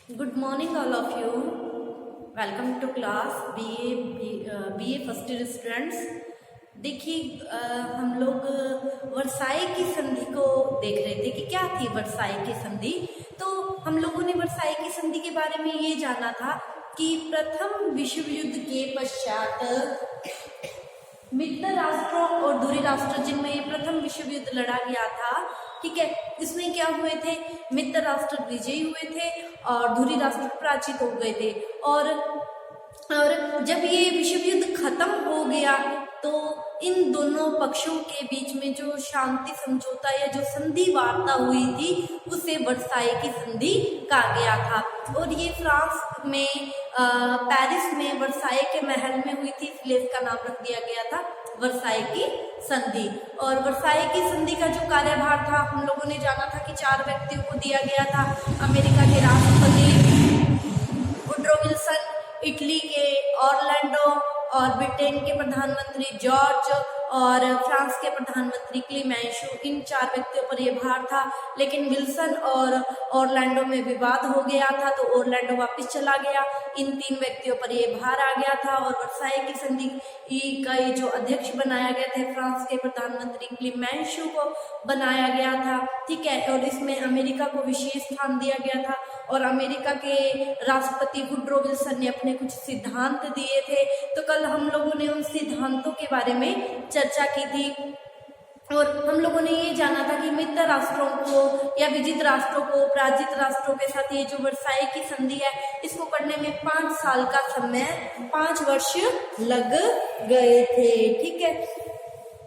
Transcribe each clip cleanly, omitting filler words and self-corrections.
Good morning, all of you. Welcome to class BA first year students. देखिए हम लोग Versailles की संधि को देख रहे थे कि क्या थी वर्साई की संधि। तो हम लोगों ने वर्साई की संधि के बारे में ये जाना था कि प्रथम विश्व युद्ध के पश्चात मित्र राष्ट्रों और धुरी राष्ट्र जिनमें प्रथम विश्व युद्ध लड़ा गया था, ठीक है, इसमें क्या हुए थे, मित्र राष्ट्र विजयी हुए थे और धुरी राष्ट्र पराजित हो गए थे। और जब ये विश्व युद्ध खत्म हो गया तो इन दोनों पक्षों के बीच में जो शांति समझौता या जो संधि वार्ता हुई थी उसे वर्साई की संधि कहा गया था। और ये फ्रांस में पेरिस में वर्साई के महल में हुई थी, इसलिए इसका नाम रख दिया गया था वर्साई की संधि। और वर्साई की संधि का जो कार्यभार था हम लोगों ने जाना था कि 4 व्यक्तियों को दिया गया था। अमेरिका के राष्ट्रपति वुड्रो विल्सन, इटली के ऑरलैंडो और ब्रिटेन के प्रधानमंत्री जॉर्ज और फ्रांस के प्रधानमंत्री क्लीमेंशु, इन 4 व्यक्तियों पर यह भार था। लेकिन विल्सन और ऑरलैंडो में विवाद हो गया था तो ऑरलैंडो वापस चला गया। इन 3 व्यक्तियों पर यह भार आ गया था और वर्साई की संधि का ये जो अध्यक्ष बनाया गया था फ्रांस के प्रधानमंत्री क्लीमेंशु को बनाया गया था, ठीक है। और इसमें अमेरिका को विशेष स्थान दिया गया था और अमेरिका के राष्ट्रपति वुड्रो विल्सन ने अपने कुछ सिद्धांत दिए थे। तो कल हम लोगों ने उन सिद्धांतों के बारे में चर्चा की थी और हम लोगों ने ये जाना था कि मित्र राष्ट्रों को या विजित राष्ट्रों को पराजित राष्ट्रों के साथ ये जो वर्साई की संधि है इसको करने में 5 साल का समय, 5 वर्ष लग गए थे, ठीक है।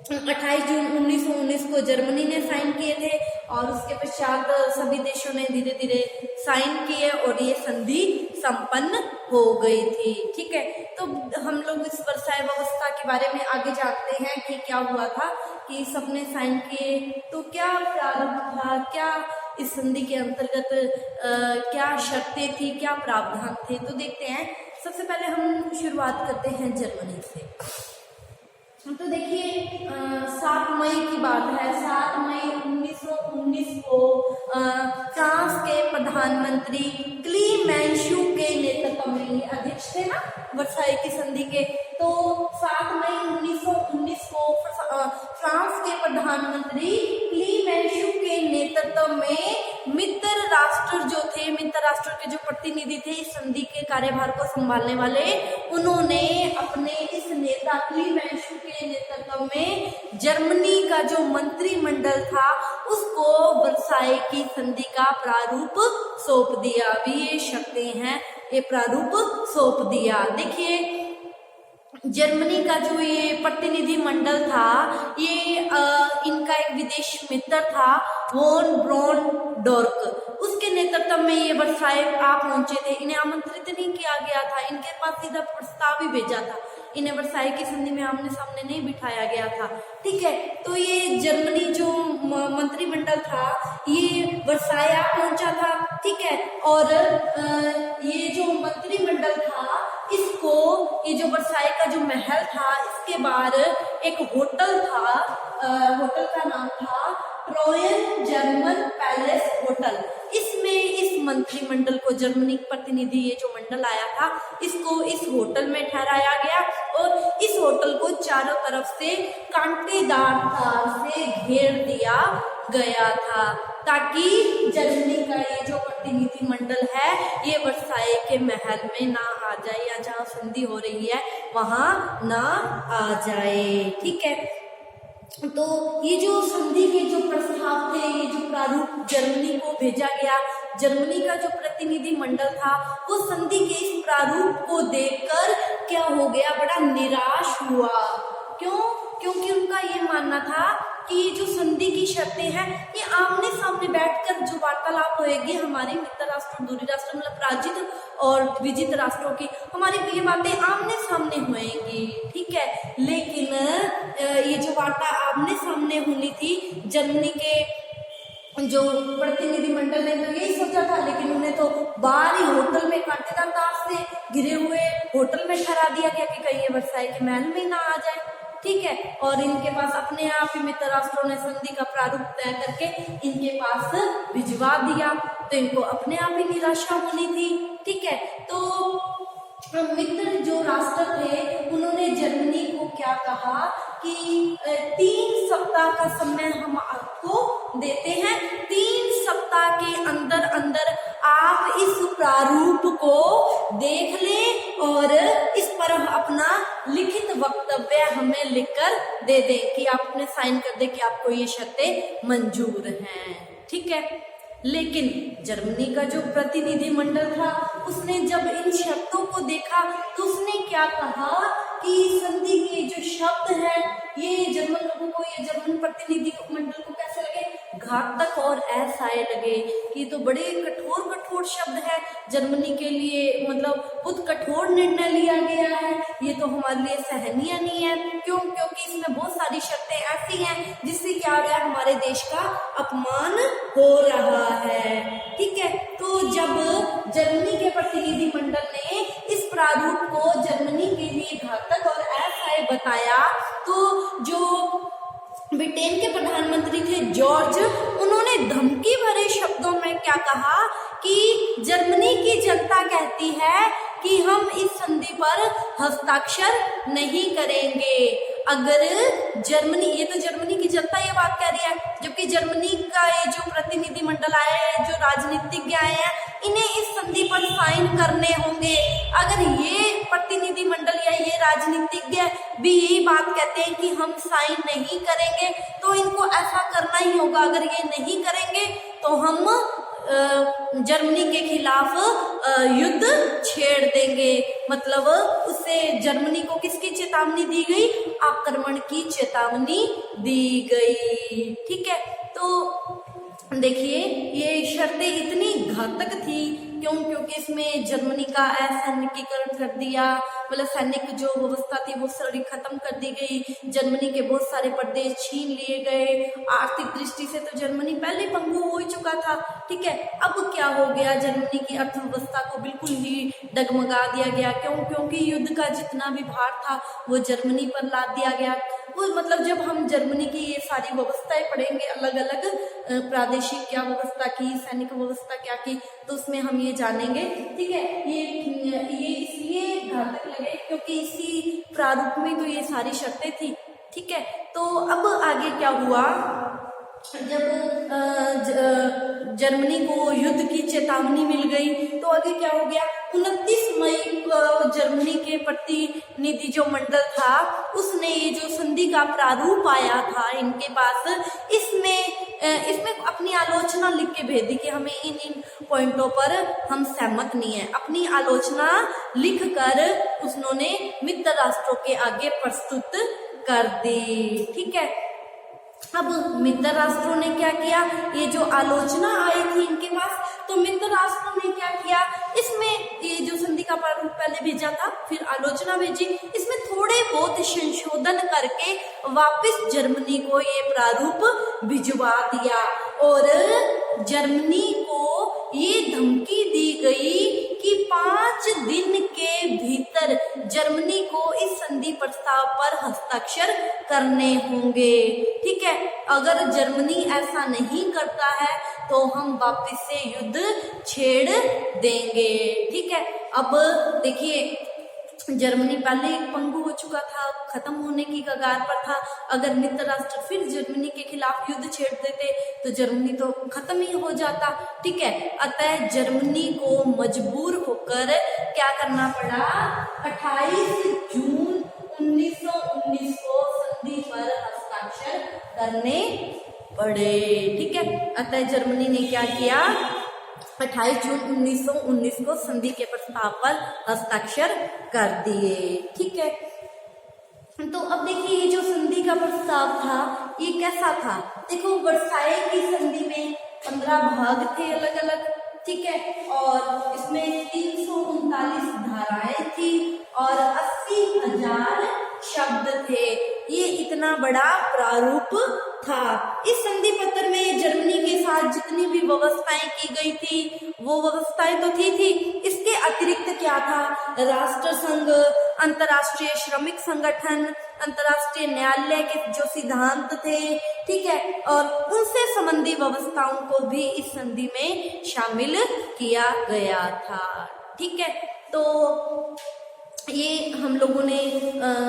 28 जून 1919 को जर्मनी ने साइन किए थे और उसके पश्चात सभी देशों ने धीरे धीरे साइन किए और ये संधि संपन्न हो गई थी, ठीक है। तो हम लोग इस वर्साई व्यवस्था के बारे में आगे जानते हैं कि क्या हुआ था कि सबने साइन किए तो क्या प्रारूप था, क्या इस संधि के अंतर्गत क्या शर्तें थी, क्या प्रावधान थे। तो देखते हैं, सबसे पहले हम शुरुआत करते हैं जर्मनी से। तो देखिए 7 मई की बात है, 7 मई 1919 को फ्रांस के प्रधानमंत्री क्लीमेंशु के नेतृत्व में, ये अध्यक्ष थे ना वर्साई की संधि के, तो 7 मई 1919 को फ्रांस के प्रधानमंत्री क्लीमेंशु के नेतृत्व में मित्र राष्ट्र जो थे, मित्र राष्ट्र के जो प्रतिनिधि थे इस संधि के कार्यभार को संभालने वाले, उन्होंने अपने इस नेता क्लीमेंशु के नेतृत्व में जर्मनी का जो मंत्रिमंडल था उसको वर्साई की संधि का प्रारूप सौंप दिया। भी ये शर्तें हैं, ये प्रारूप सौंप दिया। देखिए जर्मनी का जो ये प्रतिनिधि मंडल था ये इनका एक विदेश मित्र था वॉन ब्रॉनडोर्क, उसके नेतृत्व में ये वर्साई आ पहुंचे थे। इन्हें आमंत्रित नहीं किया गया था, इनके पास सीधा प्रस्ताव ही भेजा था, इन्हें वर्साई की संधि में आमने सामने नहीं बिठाया गया था, ठीक है। तो ये जर्मनी जो मंत्रिमंडल था ये वर्साई आ पहुंचा था, ठीक है। और ये जो मंत्रिमंडल था इसको, ये जो वर्साई का जो महल था इसके बाहर एक होटल था, होटल का नाम था ट्रोयन जर्मन पैलेस होटल। इसमें इस मंत्रिमंडल को, जर्मनी प्रतिनिधि ये जो मंडल आया था इसको इस होटल में ठहराया गया और इस होटल को चारों तरफ से कांटेदार तार से घेर दिया गया था ताकि जर्मनी का ये जो प्रतिनिधि मंडल है ये वर्साई के महल में ना आ जाए या जहाँ संधि हो रही है वहां ना आ जाए, ठीक है। तो ये जो संधि के जो प्रस्ताव थे, ये जो प्रारूप जर्मनी को भेजा गया, जर्मनी का जो प्रतिनिधि मंडल था वो संधि के इस प्रारूप को देखकर क्या हो गया, बड़ा निराश हुआ। क्यों? क्योंकि उनका ये मानना था कि ये जो संधि की शर्तें हैं ये आमने सामने बैठकर जो वार्तालाप होएगी हमारे मित्र राष्ट्र, दूरी राष्ट्र मतलब पराजित और विजित राष्ट्रों की, हमारी ये बातें आमने सामने होएंगी, ठीक है। लेकिन ये जो वार्ता आमने सामने होनी थी जर्मनी के जो प्रतिनिधि मंडल ने तो यही सोचा था, लेकिन उन्हें तो बाहर ही होटल में कांटेदार तार से घिरे हुए होटल में ठहरा दिया गया कि कहीं ये वर्साई के महल में ना आ जाए, ठीक है। और इनके पास अपने आप ही मित्र राष्ट्रों ने संधि का प्रारूप तय करके इनके पास भिजवा भिजवा दिया, तो इनको अपने आप ही निराशा होनी थी। ठीक है, तो मित्र जो राष्ट्र थे उन्होंने जर्मनी को क्या कहा कि 3 सप्ताह का समय हम आपको देते हैं, 3 सप्ताह के अंदर अंदर आप इस प्रारूप को देख लें और इस पर अपना लिखित वक्तव्य हमें लिखकर दे दें कि आप अपने साइन कर दें कि आपको ये शर्तें मंजूर हैं। ठीक है, लेकिन जर्मनी का जो प्रतिनिधि मंडल था उसने जब इन शर्तों को देखा तो उसने क्या कहा कि संधि के जो शब्द हैं ये जर्मन लोगों को, ये जर्मन प्रतिनिधि मंडल को कैसे लगे, घातक और असहाय लगे कि तो बड़े कठोर कठोर शब्द है जर्मनी के लिए, मतलब बहुत कठोर निर्णय लिया गया है, ये तो हमारे लिए सहनीय नहीं है। क्यों? क्योंकि इसमें बहुत सारी शर्तें ऐसी हैं जिससे क्या हो रहा है, हमारे देश का अपमान हो रहा है। ठीक है, तो जब जर्मनी के प्रतिनिधि मंडल ने इस प्रारूप को जर्मनी के लिए घातक और असहाय बताया तो जो ब्रिटेन के प्रधानमंत्री थे जॉर्ज, उन्होंने धमकी भरे शब्दों में क्या कहा कि जर्मनी की जनता कहती है कि हम इस संधि पर हस्ताक्षर नहीं करेंगे। अगर जर्मनी, ये तो जर्मनी की जनता ये बात कह रही है, जबकि जर्मनी का ये जो प्रतिनिधि मंडल आए हैं, जो राजनीतिज्ञ आए हैं, इन्हें इस संधि पर साइन करने होंगे। अगर ये प्रतिनिधि मंडल या ये राजनीतिज्ञ भी यही बात कहते हैं कि हम साइन नहीं करेंगे, तो इनको ऐसा करना ही होगा। अगर ये नहीं करेंगे तो हम जर्मनी के खिलाफ युद्ध छेड़ देंगे। मतलब उससे जर्मनी को किसकी चेतावनी दी गई? आक्रमण की चेतावनी दी गई। ठीक है, तो देखिए ये शर्तें इतनी घातक थी, क्यों? क्योंकि इसमें जर्मनी का असैनिकीकरण कर दिया, मतलब सैनिक जो व्यवस्था थी वो सारी खत्म कर दी गई, जर्मनी के बहुत सारे प्रदेश छीन लिए गए, आर्थिक दृष्टि से तो जर्मनी पहले पंगु हो चुका था। ठीक है, अब क्या हो गया, जर्मनी की अर्थव्यवस्था को बिल्कुल ही डगमगा दिया गया। क्यों? क्योंकि युद्ध का जितना भी भार था वो जर्मनी पर लाद दिया गया। वो मतलब जब हम जर्मनी की ये सारी व्यवस्थाएं पढ़ेंगे, अलग अलग प्रादेशिक क्या व्यवस्था की, सैनिक व्यवस्था क्या की, तो उसमें हम ये जानेंगे। ठीक है, ये इसलिए घातक लगे क्योंकि इसी प्रारूप में तो ये सारी शर्तें थी। ठीक है, तो अब आगे क्या हुआ, जब जर्मनी को युद्ध की चेतावनी मिल गई तो आगे क्या हो गया, 29 मई को जर्मनी के प्रतिनिधि जो मंडल था उसने ये जो संधि का प्रारूप आया था इनके पास, इसमें अपनी आलोचना लिख के भेज दी कि हमें इन पॉइंटों पर हम सहमत नहीं है। अपनी आलोचना लिखकर उन्होंने मित्र राष्ट्रों के आगे प्रस्तुत कर दी। ठीक है, अब मित्र राष्ट्रों ने क्या किया, ये जो आलोचना आई थी इनके पास, तो मित्र राष्ट्रों ने क्या किया, इसमें ये जो संधि का प्रारूप पहले भेजा था, फिर आलोचना भेजी, इसमें थोड़े बहुत संशोधन करके वापस जर्मनी को ये प्रारूप भिजवा दिया और जर्मनी को ये धमकी दी गई कि 5 दिन के भीतर जर्मनी को इस संधि प्रस्ताव पर हस्ताक्षर करने होंगे। ठीक है, अगर जर्मनी ऐसा नहीं करता है तो हम वापस से युद्ध छेड़ देंगे। ठीक है, अब देखिए जर्मनी पहले एक पंगु हो चुका था, खत्म होने की कगार पर था। अगर मित्र राष्ट्र फिर जर्मनी के खिलाफ युद्ध छेड़ देते तो जर्मनी तो खत्म ही हो जाता। ठीक है, अतः जर्मनी को मजबूर होकर क्या करना पड़ा, 28 जून 1919 को संधि पर हस्ताक्षर करने पड़े। ठीक है, अतः जर्मनी ने क्या किया, 28 जून 1919 को संधि के प्रस्ताव पर हस्ताक्षर कर दिए। ठीक है, तो अब देखिए ये जो संधि का प्रस्ताव था ये कैसा था, देखो वर्साई की संधि में 15 भाग थे अलग अलग। ठीक है, और इसमें 339 धाराएं थी और 80,000 शब्द थे। ये इतना बड़ा प्रारूप था। इस संधि पत्र में जर्मनी के साथ जितनी भी व्यवस्थाएं की गई थी वो व्यवस्थाएं तो थी। इसके अतिरिक्त क्या था, राष्ट्र संघ, अंतर्राष्ट्रीय श्रमिक संगठन, अंतर्राष्ट्रीय न्यायालय के जो सिद्धांत थे, ठीक है, और उनसे संबंधी व्यवस्थाओं को भी इस संधि में शामिल किया गया था। ठीक है, तो ये हम लोगों ने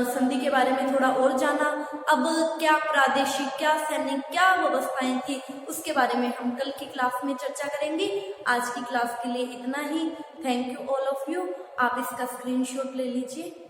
संधि के बारे में थोड़ा और जाना। अब क्या प्रादेशिक, क्या सैनिक, क्या व्यवस्थाएं थी, उसके बारे में हम कल की क्लास में चर्चा करेंगे। आज की क्लास के लिए इतना ही। Thank you all of you. आप इसका स्क्रीनशॉट ले लीजिए।